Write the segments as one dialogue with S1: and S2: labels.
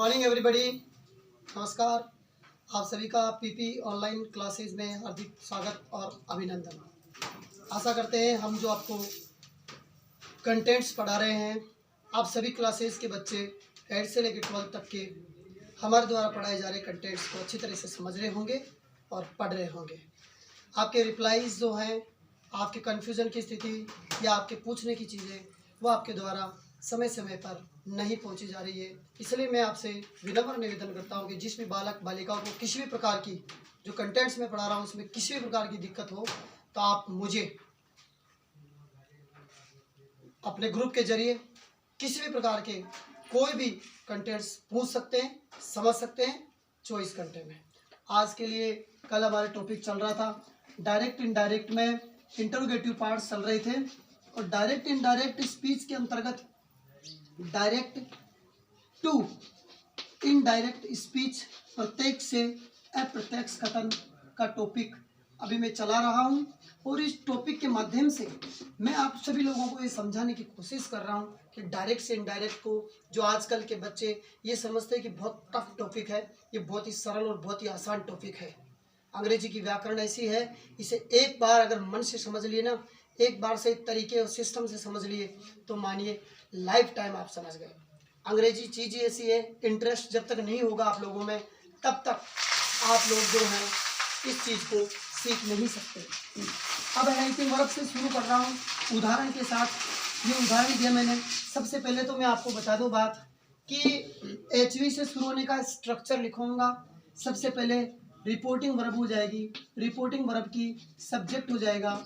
S1: Morning everybody. नमस्कार। आप सभी का पीपी ऑनलाइन क्लासेस में हार्दिक स्वागत और अभिनंदन। आशा करते हैं हम जो आपको कंटेंट्स पढ़ा रहे हैं, आप सभी क्लासेस के बच्चे 8 से लेकर 12 तक के हमारे द्वारा पढ़ाए जा रहे कंटेंट्स को अच्छी तरह से समझ रहे होंगे और पढ़ रहे होंगे। आपके रिप्लाईज जो हैं, आपके कन्फ्यूज़न की स्थिति या आपके पूछने की चीज़ें वो आपके द्वारा समय समय पर नहीं पहुंची जा रही है। इसलिए मैं आपसे विनम्र निवेदन करता हूं कि जिस भी बालक बालिकाओं को किसी भी प्रकार की जो कंटेंट्स में पढ़ा रहा हूं उसमें किसी भी प्रकार की दिक्कत हो तो आप मुझे अपने ग्रुप के जरिए किसी भी प्रकार के कोई भी कंटेंट्स पूछ सकते हैं, समझ सकते हैं 24 घंटे में। आज के लिए कल हमारे टॉपिक चल रहा था डायरेक्ट इनडायरेक्ट में इंटरोगेटिव पार्ट्स चल रहे थे और डायरेक्ट इनडायरेक्ट स्पीच के अंतर्गत डायरेक्ट टू इनडायरेक्ट स्पीच प्रत्यक्ष से अप्रत्यक्ष कथन का टॉपिक अभी मैं चला रहा हूं और इस टॉपिक के माध्यम से मैं आप सभी लोगों को ये समझाने की कोशिश कर रहा हूं कि डायरेक्ट से इनडायरेक्ट को जो आजकल के बच्चे ये समझते हैं कि बहुत टफ टॉपिक है, ये बहुत ही सरल और बहुत ही आसान टॉपिक है। अंग्रेजी की व्याकरण ऐसी है, इसे एक बार अगर मन से समझ लिए ना, एक बार से तरीके और सिस्टम से समझ लिए तो मानिए लाइफ टाइम आप समझ गए। अंग्रेजी चीज़ ऐसी है, इंटरेस्ट जब तक नहीं होगा आप लोगों में तब तक आप लोग जो हैं इस चीज़ को सीख नहीं सकते। अब हेल्पिंग वर्ब से शुरू कर रहा हूँ उदाहरण के साथ। ये उदाहरण दिया मैंने। सबसे पहले तो मैं आपको बता दूँ बात कि HV से शुरू होने का स्ट्रक्चर लिखूँगा। सबसे पहले रिपोर्टिंग वर्ब हो जाएगी, रिपोर्टिंग वर्ब की सब्जेक्ट हो जाएगा,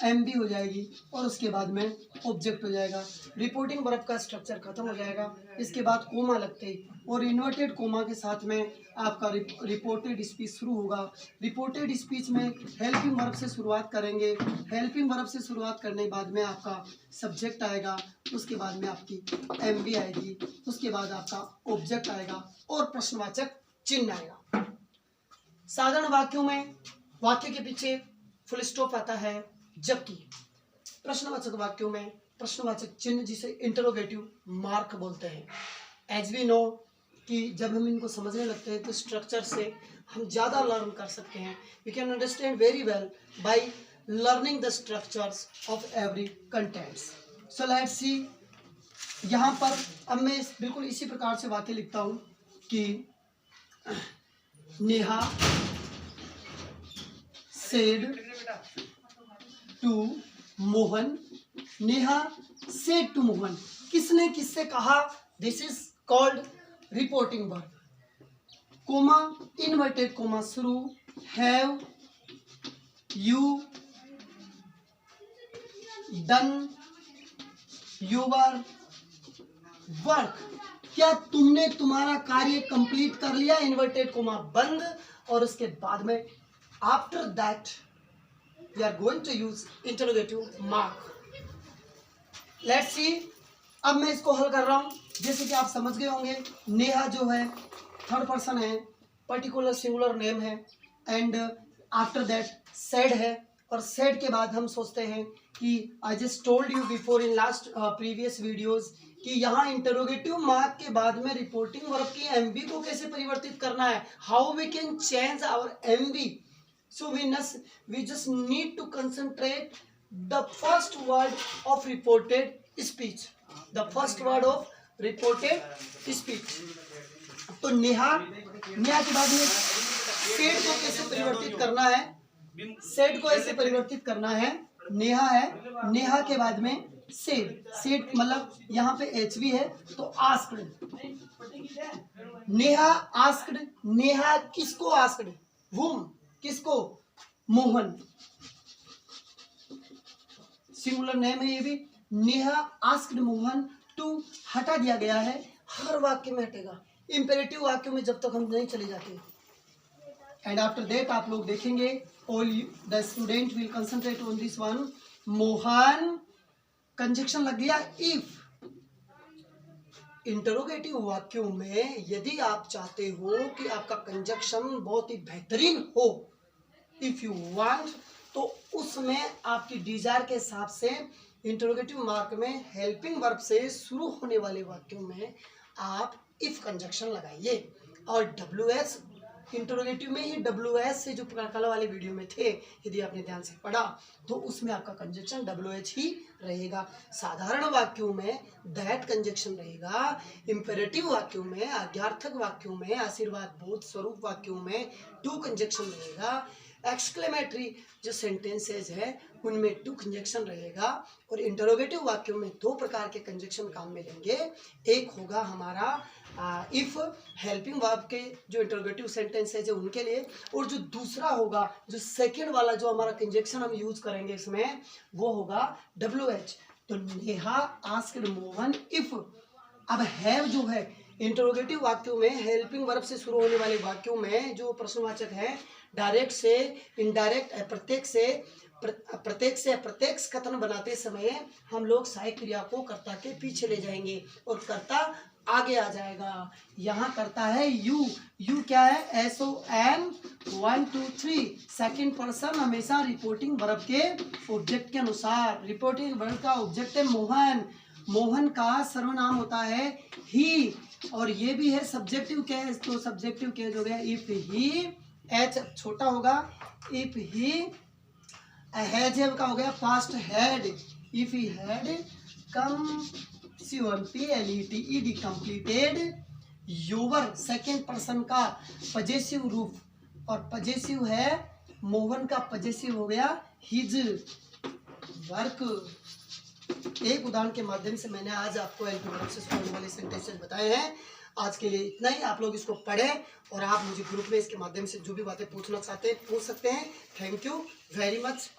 S1: MB हो जाएगी और उसके बाद में ऑब्जेक्ट हो जाएगा। रिपोर्टिंग वर्ब का स्ट्रक्चर खत्म हो जाएगा। इसके बाद कोमा लगते ही और इन्वर्टेड कोमा के साथ में आपका रिपोर्टेड स्पीच शुरू होगा। रिपोर्टेड स्पीच में हेल्पिंग वर्ब से शुरुआत करेंगे। हेल्पिंग वर्ब से शुरुआत करने के बाद में आपका सब्जेक्ट आएगा, उसके बाद में आपकी MB आएगी, उसके बाद आपका ऑब्जेक्ट आएगा और प्रश्नवाचक चिन्ह आएगा। साधारण वाक्यों में वाक्य के पीछे फुल स्टॉप आता है, जबकि प्रश्नवाचक वाक्यों में प्रश्नवाचक चिन्ह जिसे इंटरोगेटिव मार्क बोलते हैं। एज वी नो कि जब हम इनको समझने लगते हैं तो स्ट्रक्चर से हम ज़्यादा लर्न कर सकते हैं। We can understand very well by learning the structures of every contents. So let's see. यहाँ पर अब मैं बिल्कुल इसी प्रकार से वाक्य लिखता हूँ कि Neha said to Mohan. Neha said to Mohan, किसने किससे कहा? This is called reporting verb. Comma inverted comma शुरू, have you done your work, क्या तुमने तुम्हारा कार्य कंप्लीट कर लिया? इन्वर्टेड कोमा बंद और उसके बाद में after that we are going to use interrogative mark. Let's see. अब मैं इसको हल कर रहा हूं। जैसे कि आप समझ गए होंगे, नेहा जो है थर्ड पर्सन है, पर्टिकुलर सिंगुलर नेम है एंड आफ्टर दैट सेड है और सेड के बाद हम सोचते हैं कि I just told you before in last previous videos कि यहाँ इंटरोगेटिव मार्क के बाद में रिपोर्टिंग वर्ब की MB को कैसे परिवर्तित करना है, how we can change our MB। So we just need to concentrate the first word of reported speech. The first word of reported speech. तो नेहा के बाद में सेड को कैसे परिवर्तित करना है? सेड को ऐसे परिवर्तित करना है, नेहा है, नेहा के बाद में सेड। सेड मतलब यहाँ पे HV है तो आस्क्ड। नेहा आस्क्ड, नेहा किसको आस्क्ड? whom, किसको? मोहन। सिंगुलर नेम है ये भी। नेहा आस्क्ड मोहन टू हटा दिया गया है, हर वाक्य में हटेगा। इंपेरेटिव वाक्यों में जब तक हम नहीं चले जाते। एंड आफ्टर दैट आप लोग देखेंगे, all the student will concentrate on this one. Mohan conjunction लग गया इफ। इंटरोगेटिव वाक्यों में यदि आप चाहते हो कि आपका कंजक्शन बहुत ही बेहतरीन हो, इफ यू वांट, तो उसमें आपकी डिजायर के हिसाब से इंटरोगेटिव मार्क में हेल्पिंग वर्ब से शुरू होने वाले वाक्यों में आप इफ कंजक्शन लगाइए। और WH इंटरोगेटिव में ही WH से जो कल वाले वीडियो में थे, यदि आपने ध्यान से पढ़ा तो उसमें आपका कंजक्शन WH ही रहेगा। साधारण वाक्यों में दैट कंजक्शन रहेगा, इंपेरेटिव वाक्यों में, आज्ञार्थक वाक्यों में, आशीर्वाद बोध स्वरूप वाक्यों में टू कंजक्शन रहेगा। एक्सक्लेमेटरी जो सेंटेंसेज है उनमें टू कंजक्शन रहेगा। और इंटरोगेटिव वाक्यों में दो प्रकार के कंजक्शन काम में लेंगे। एक होगा हमारा इफ हेल्पिंग वर्ब के जो इंटरोगेटिव सेंटेंसेज है उनके लिए, और जो दूसरा होगा जो सेकंड वाला जो हमारा कंजक्शन हम यूज करेंगे इसमें वो होगा WH। तो नेहा आस्क्ड मोहन इफ। अब हैव जो है इंटरोगेटिव वाक्यों में, हेल्पिंग वर्ब से शुरू होने वाले वाक्यों में जो प्रश्नवाचक है, डायरेक्ट से इनडायरेक्ट, प्रत्येक से अप्रत्यक्ष कथन बनाते समय हम लोग सहायक क्रिया को कर्ता के पीछे ले जाएंगे और कर्ता आगे आ जाएगा। यहाँ करता है यू क्या है, SON 1 2 3 सेकंड पर्सन हमेशा रिपोर्टिंग वर्ब के ऑब्जेक्ट के अनुसार। रिपोर्टिंग वर्ब का ऑब्जेक्ट है मोहन, मोहन का सर्वनाम होता है ही, और ये भी है सब्जेक्टिव केस। तो सब्जेक्टिव केस हो गया इफ ही, H छोटा होगा, इफ ही हैज का हो गया past had, if he had come COMPLETED completed योवर second person का पजेसिव रूप, और पजेसिव है मोहन का पजेसिव हो गया हिज वर्क। एक उदाहरण के माध्यम से मैंने आज आपको हेल्पिंग वर्ब से शुरू होने वाले सेंटेंसेस बताए हैं। आज के लिए इतना ही। आप लोग इसको पढ़ें और आप मुझे ग्रुप में इसके माध्यम से जो भी बातें पूछना चाहते हैं पूछ सकते हैं। Thank you very much.